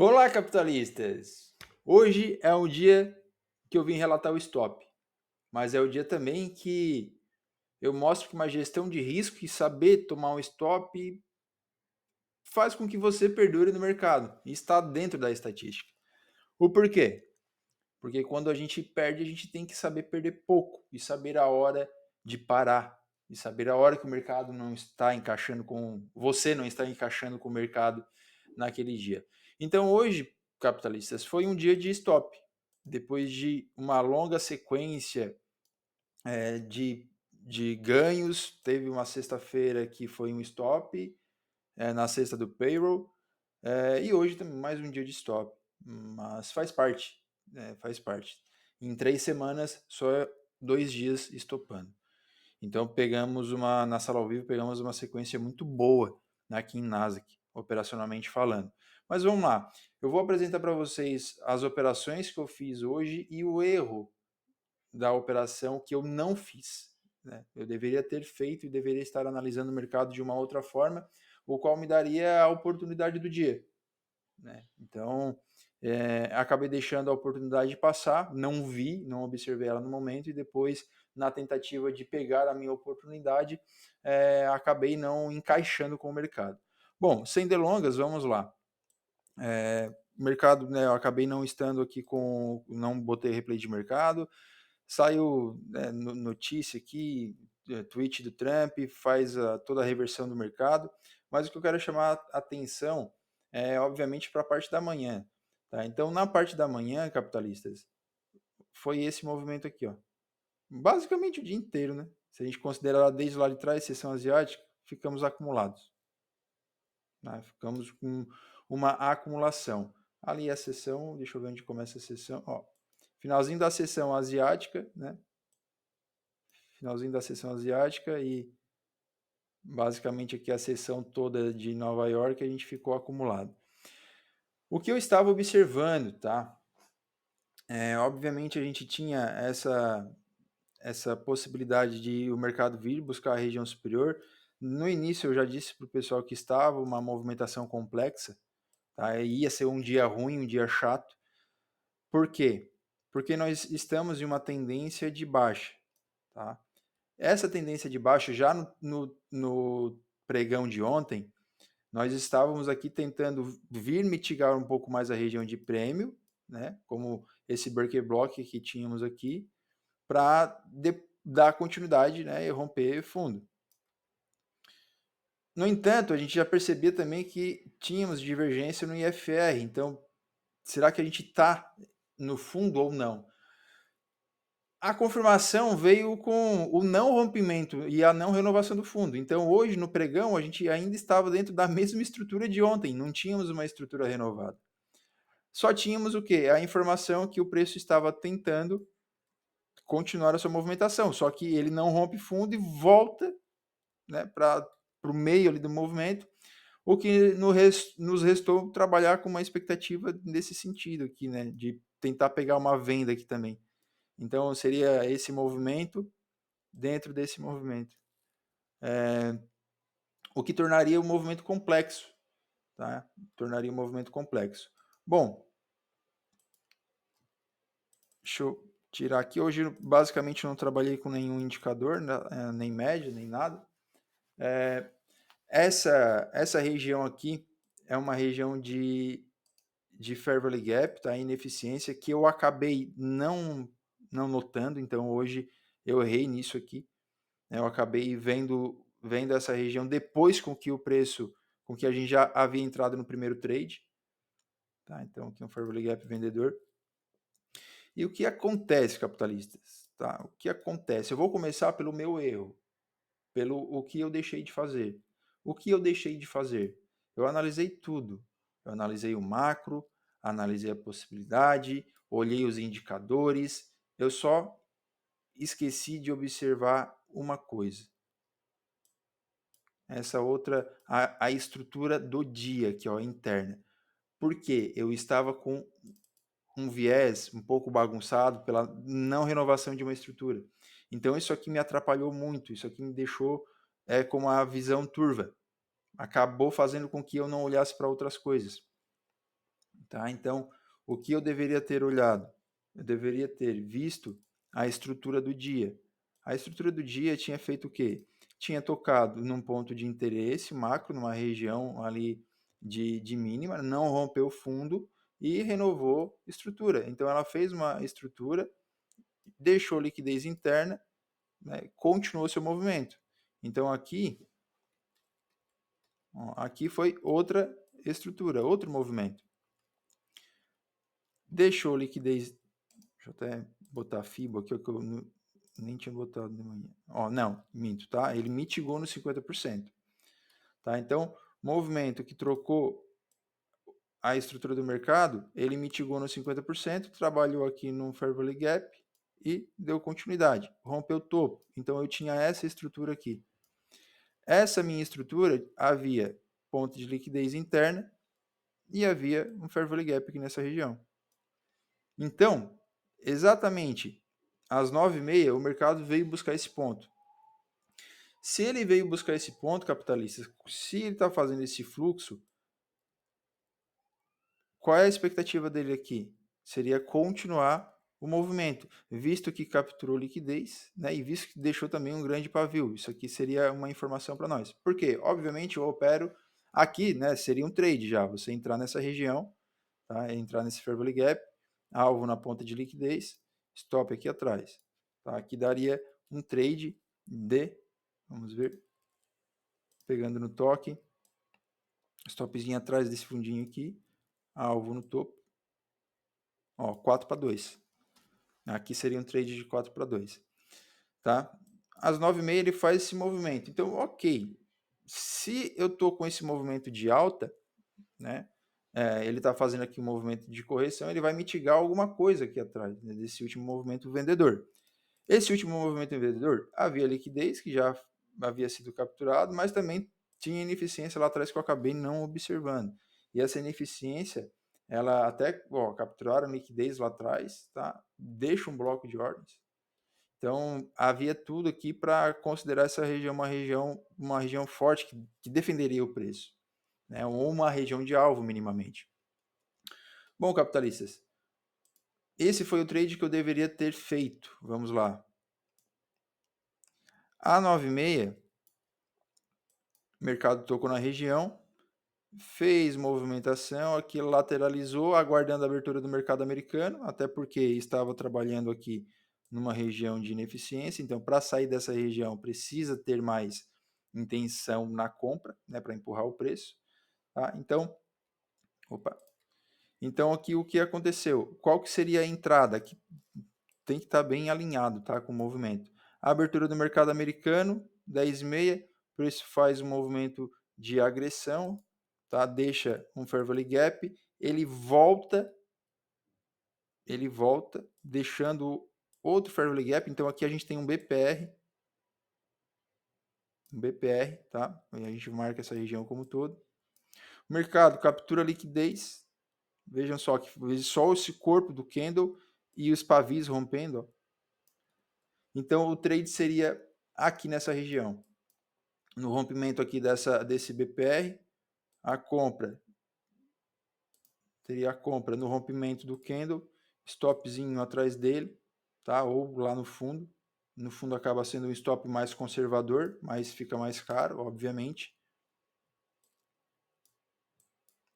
Olá, capitalistas! Hoje é um dia que eu vim relatar o stop, mas é o dia também que eu mostro que uma gestão de risco e saber tomar um stop faz com que você perdure no mercado e está dentro da estatística. O porquê? Porque quando a gente perde, a gente tem que saber perder pouco e saber a hora de parar e saber a hora que o mercado não está encaixando com você, não está encaixando com o mercado naquele dia. Então hoje, capitalistas, foi um dia de stop. Depois de uma longa sequência de ganhos, teve uma sexta-feira que foi um stop, na sexta do payroll, e hoje também mais um dia de stop. Mas faz parte, faz parte. Em 3 semanas, só 2 dias estopando. Então pegamos na sala ao vivo, pegamos uma sequência muito boa aqui em Nasdaq, operacionalmente falando. Mas vamos lá, eu vou apresentar para vocês as operações que eu fiz hoje e o erro da operação que eu não fiz. Né? Eu deveria ter feito e deveria estar analisando o mercado de uma outra forma, o qual me daria a oportunidade do dia. Né? Então, acabei deixando a oportunidade passar, não vi, não observei ela no momento e depois, na tentativa de pegar a minha oportunidade, acabei não encaixando com o mercado. Bom, sem delongas, vamos lá. Mercado, né, eu acabei não estando aqui não botei replay de mercado, saiu notícia aqui, tweet do Trump, faz toda a reversão do mercado, mas o que eu quero chamar a atenção é, obviamente, para a parte da manhã. Tá? Então, na parte da manhã, capitalistas, foi esse movimento aqui, ó. Basicamente o dia inteiro, né? Se a gente considerar desde lá de trás, sessão asiática, ficamos acumulados. Né? Ficamos com uma acumulação. Ali a sessão, deixa eu ver onde começa a sessão, ó. Finalzinho da sessão asiática, né? Finalzinho da sessão asiática e basicamente aqui a sessão toda de Nova York a gente ficou acumulado. O que eu estava observando, tá? Obviamente a gente tinha essa possibilidade de o mercado vir buscar a região superior. No início eu já disse para o pessoal que estava uma movimentação complexa, tá? Ia ser um dia ruim, um dia chato. Por quê? Porque nós estamos em uma tendência de baixa, tá? Essa tendência de baixa já no pregão de ontem, nós estávamos aqui tentando vir mitigar um pouco mais a região de prêmio, né? Como esse Berkeley Block que tínhamos aqui, para dar continuidade, né? E romper fundo. No entanto, a gente já percebia também que tínhamos divergência no IFR. Então, será que a gente está no fundo ou não? A confirmação veio com o não rompimento e a não renovação do fundo. Então, hoje, no pregão, a gente ainda estava dentro da mesma estrutura de ontem, não tínhamos uma estrutura renovada. Só tínhamos o quê? A informação que o preço estava tentando continuar a sua movimentação, só que ele não rompe fundo e volta, né, para o meio ali do movimento, o que nos restou trabalhar com uma expectativa nesse sentido aqui, né, de tentar pegar uma venda aqui também. Então, seria esse movimento dentro desse movimento. O que tornaria o movimento complexo. Tá? Tornaria o movimento complexo. Bom, deixa eu tirar aqui. Hoje, basicamente, não trabalhei com nenhum indicador, nem média, nem nada. Essa região aqui é uma região de Fair Valley Gap, tá? Ineficiência, que eu acabei não notando, então hoje eu errei nisso aqui. Né? Eu acabei vendo essa região depois com que a gente já havia entrado no primeiro trade. Tá? Então aqui é um Fair Valley Gap vendedor. E o que acontece, capitalistas? Tá? O que acontece? Eu vou começar pelo meu erro, pelo o que eu deixei de fazer. O que eu deixei de fazer? Eu analisei tudo. Eu analisei o macro, analisei a possibilidade, olhei os indicadores. Eu só esqueci de observar uma coisa. Essa outra, a estrutura do dia, que é interna. Porque eu estava com um viés um pouco bagunçado pela não renovação de uma estrutura. Então isso aqui me atrapalhou muito, isso aqui me deixou com uma visão turva. Acabou fazendo com que eu não olhasse para outras coisas. Tá? Então, o que eu deveria ter olhado? Eu deveria ter visto a estrutura do dia. A estrutura do dia tinha feito o quê? Tinha tocado num ponto de interesse macro, numa região ali de mínima, não rompeu o fundo e renovou estrutura. Então, ela fez uma estrutura, deixou liquidez interna, né, continuou seu movimento. Então, aqui, ó, aqui foi outra estrutura, outro movimento. Deixou liquidez. Deixa eu até botar a FIBA aqui, que eu nem tinha botado de manhã. Ó, não, minto, tá? Ele mitigou no 50%. Tá? Então, movimento que trocou a estrutura do mercado, ele mitigou no 50%, trabalhou aqui no Fair Value Gap e deu continuidade. Rompeu o topo. Então, eu tinha essa estrutura aqui. Essa minha estrutura havia ponto de liquidez interna e havia um Fair Value Gap aqui nessa região. Então, exatamente às 9h30, o mercado veio buscar esse ponto. Se ele veio buscar esse ponto, capitalista, se ele está fazendo esse fluxo, qual é a expectativa dele aqui? Seria continuar o movimento, visto que capturou liquidez, né, e visto que deixou também um grande pavio. Isso aqui seria uma informação para nós. Por quê? Obviamente, eu opero aqui, né, seria um trade já, você entrar nessa região, tá, entrar nesse Fair Value Gap, alvo na ponta de liquidez, stop aqui atrás. Tá? Aqui daria um trade de, vamos ver, pegando no toque, stopzinho atrás desse fundinho aqui, alvo no topo, ó, 4 para 2. Aqui seria um trade de 4 para 2. Tá? Às 9h30 ele faz esse movimento. Então, ok, se eu estou com esse movimento de alta, né, ele está fazendo aqui um movimento de correção, ele vai mitigar alguma coisa aqui atrás, né, desse último movimento vendedor. Esse último movimento vendedor, havia liquidez que já havia sido capturado, mas também tinha ineficiência lá atrás que eu acabei não observando. E essa ineficiência, ela até, ó, capturaram liquidez lá atrás, tá? Deixa um bloco de ordens. Então, havia tudo aqui para considerar essa região uma região forte que defenderia o preço, né? Ou uma região de alvo minimamente. Bom, capitalistas, esse foi o trade que eu deveria ter feito. Vamos lá. A 9h30, o mercado tocou na região, fez movimentação, aqui lateralizou, aguardando a abertura do mercado americano, até porque estava trabalhando aqui numa região de ineficiência, então para sair dessa região precisa ter mais intenção na compra, né, para empurrar o preço. Tá? Então aqui o que aconteceu? Qual que seria a entrada? Que tem que estar bem alinhado, tá, com o movimento. A abertura do mercado americano, 10h30, o preço faz um movimento de agressão, tá? Deixa um Fair Value Gap, ele volta, deixando outro Fair Value Gap. Então aqui a gente tem um BPR, tá? E a gente marca essa região como todo. O mercado captura liquidez. Vejam só que só esse corpo do candle e os pavis rompendo, ó. Então o trade seria aqui nessa região. No rompimento aqui desse BPR, a compra teria a compra no rompimento do candle, stopzinho atrás dele, tá? Ou lá no fundo. No fundo acaba sendo um stop mais conservador, mas fica mais caro, obviamente.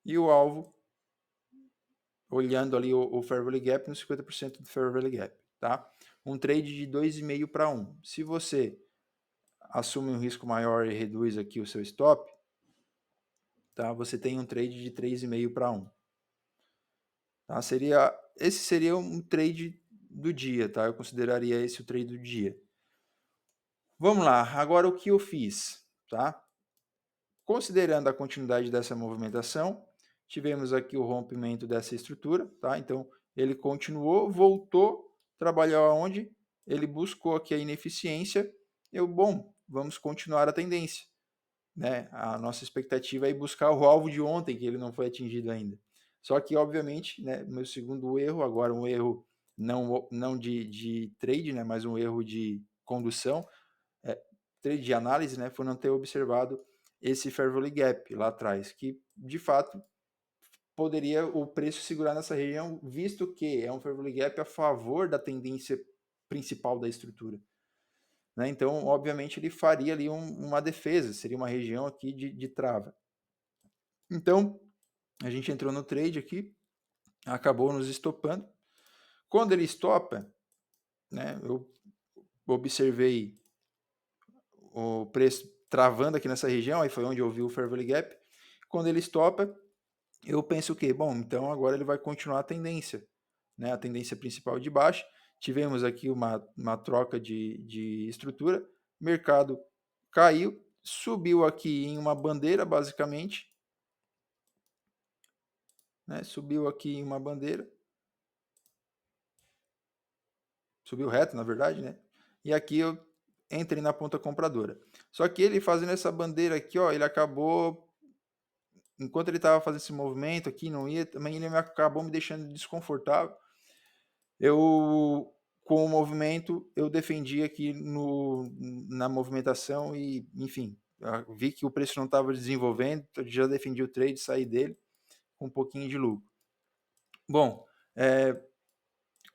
E o alvo, olhando ali o Fair Value Gap, no 50% do Fair Value Gap, tá? Um trade de 2,5 para 1. Se você assume um risco maior e reduz aqui o seu stop, tá? Você tem um trade de 3,5 para 1. Tá? Esse seria um trade do dia, tá? Eu consideraria esse o trade do dia. Vamos lá, agora o que eu fiz, tá? Considerando a continuidade dessa movimentação, tivemos aqui o rompimento dessa estrutura, tá? Então, ele continuou, voltou, trabalhou aonde? Ele buscou aqui a ineficiência. Vamos continuar a tendência, né? A nossa expectativa é buscar o alvo de ontem, que ele não foi atingido ainda. Só que, obviamente, né, meu segundo erro, agora um erro não de trade, né, mas um erro de condução, trade de análise, né, foi não ter observado esse Fair Value Gap lá atrás, que, de fato, poderia o preço segurar nessa região, visto que é um fair gap a favor da tendência principal da estrutura. Né? Então, obviamente, ele faria ali uma defesa, seria uma região aqui de trava. Então, a gente entrou no trade aqui, acabou nos estopando. Quando ele estopa, né, eu observei o preço travando aqui nessa região, aí foi onde eu vi o Fair Value Gap. Quando ele estopa, eu penso o quê? Bom, então agora ele vai continuar a tendência, né? A tendência principal de baixa. Tivemos aqui uma troca de estrutura, mercado caiu, subiu aqui em uma bandeira, basicamente, né? Subiu aqui em uma bandeira, subiu reto, na verdade, né? E aqui eu entrei na ponta compradora. Só que ele fazendo essa bandeira aqui, ó, ele acabou, enquanto ele estava fazendo esse movimento aqui, não ia, também ele acabou me deixando desconfortável. Eu, com o movimento, eu defendi aqui na movimentação e, enfim, vi que o preço não estava desenvolvendo, já defendi o trade, saí dele com um pouquinho de lucro. Bom,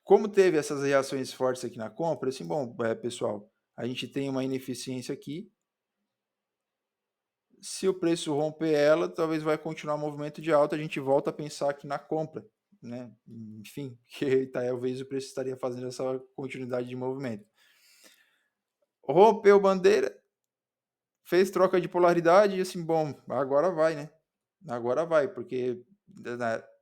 como teve essas reações fortes aqui na compra, assim, bom, pessoal, a gente tem uma ineficiência aqui. Se o preço romper ela, talvez vai continuar o movimento de alta, a gente volta a pensar aqui na compra, né? Enfim, que talvez o preço estaria fazendo essa continuidade de movimento. Rompeu bandeira, fez troca de polaridade e assim, bom, agora vai, né? Agora vai, porque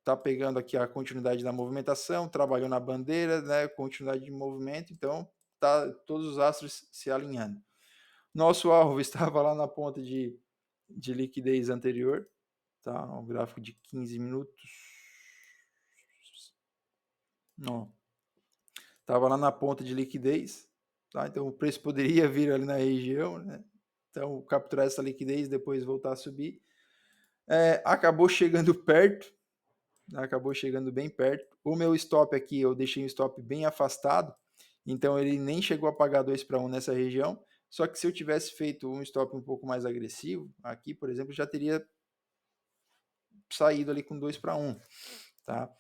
tá pegando aqui a continuidade da movimentação, trabalhou na bandeira, né? Continuidade de movimento, então tá todos os astros se alinhando. Nosso alvo estava lá na ponta de liquidez anterior, tá? Um gráfico de 15 minutos. Não. Tava lá na ponta de liquidez, tá? Então o preço poderia vir ali na região, né? Então capturar essa liquidez, depois voltar a subir. Acabou chegando perto, né? Acabou chegando bem perto. O meu stop aqui, eu deixei o stop bem afastado, então ele nem chegou a pagar 2 para 1 nessa região. Só que se eu tivesse feito um stop um pouco mais agressivo, aqui, por exemplo, já teria saído ali com 2 para 1, tá?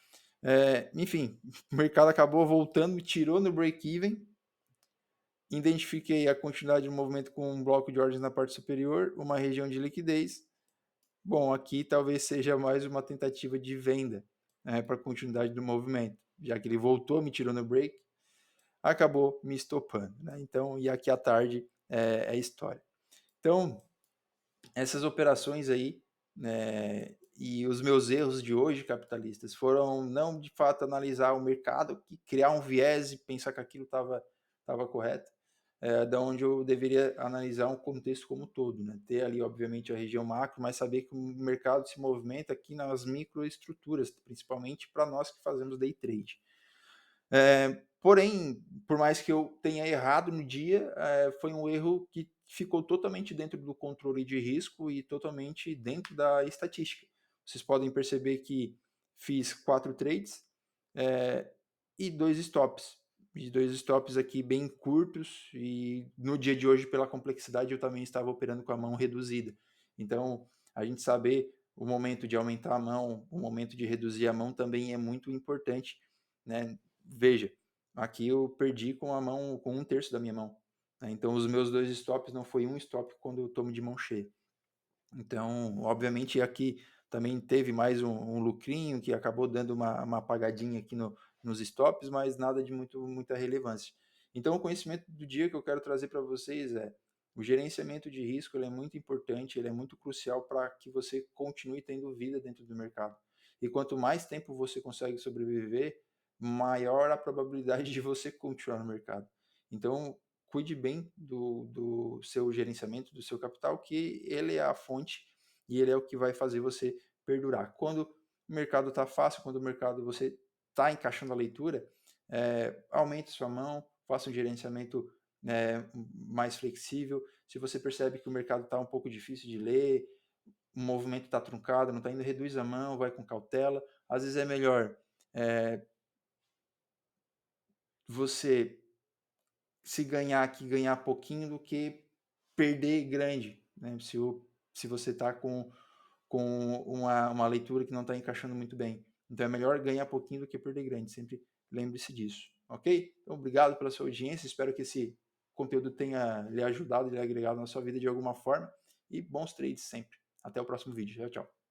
Enfim, o mercado acabou voltando, me tirou no break-even, identifiquei a continuidade do movimento com um bloco de ordens na parte superior, uma região de liquidez. Bom, aqui talvez seja mais uma tentativa de venda, né, para a continuidade do movimento, já que ele voltou, me tirou no break, acabou me estopando. Né? Então, e aqui à tarde é história. Então, essas operações aí, né, e os meus erros de hoje, capitalistas, foram não de fato analisar o mercado, que criar um viés e pensar que aquilo estava correto, da onde eu deveria analisar um contexto como um todo, né? Ter ali, obviamente, a região macro, mas saber que o mercado se movimenta aqui nas microestruturas, principalmente para nós que fazemos day trade. Porém, por mais que eu tenha errado no dia, foi um erro que ficou totalmente dentro do controle de risco e totalmente dentro da estatística. Vocês podem perceber que fiz 4 trades e 2 stops. E 2 stops aqui bem curtos, e no dia de hoje, pela complexidade, eu também estava operando com a mão reduzida. Então, a gente saber o momento de aumentar a mão, o momento de reduzir a mão também é muito importante, né? Veja, aqui eu perdi com a mão, com 1/3 da minha mão. Né? Então, os meus 2 stops não foi um stop quando eu tomo de mão cheia. Então, obviamente, aqui também teve mais um lucrinho que acabou dando uma apagadinha aqui nos stops, mas nada de muita relevância. Então, o conhecimento do dia que eu quero trazer para vocês é o gerenciamento de risco. Ele é muito importante, ele é muito crucial para que você continue tendo vida dentro do mercado. E quanto mais tempo você consegue sobreviver, maior a probabilidade de você continuar no mercado. Então, cuide bem do seu gerenciamento, do seu capital, que ele é a fonte e ele é o que vai fazer você perdurar. Quando o mercado está fácil, quando o mercado você está encaixando a leitura, aumente sua mão, faça um gerenciamento mais flexível. Se você percebe que o mercado está um pouco difícil de ler, o movimento está truncado, não está indo, reduz a mão, vai com cautela. Às vezes é melhor você se ganhar aqui, ganhar pouquinho do que perder grande, né? Se você está com com uma leitura que não está encaixando muito bem. Então é melhor ganhar pouquinho do que perder grande, sempre lembre-se disso, ok? Então obrigado pela sua audiência, espero que esse conteúdo tenha lhe ajudado, lhe agregado na sua vida de alguma forma, e bons trades sempre. Até o próximo vídeo, tchau, tchau.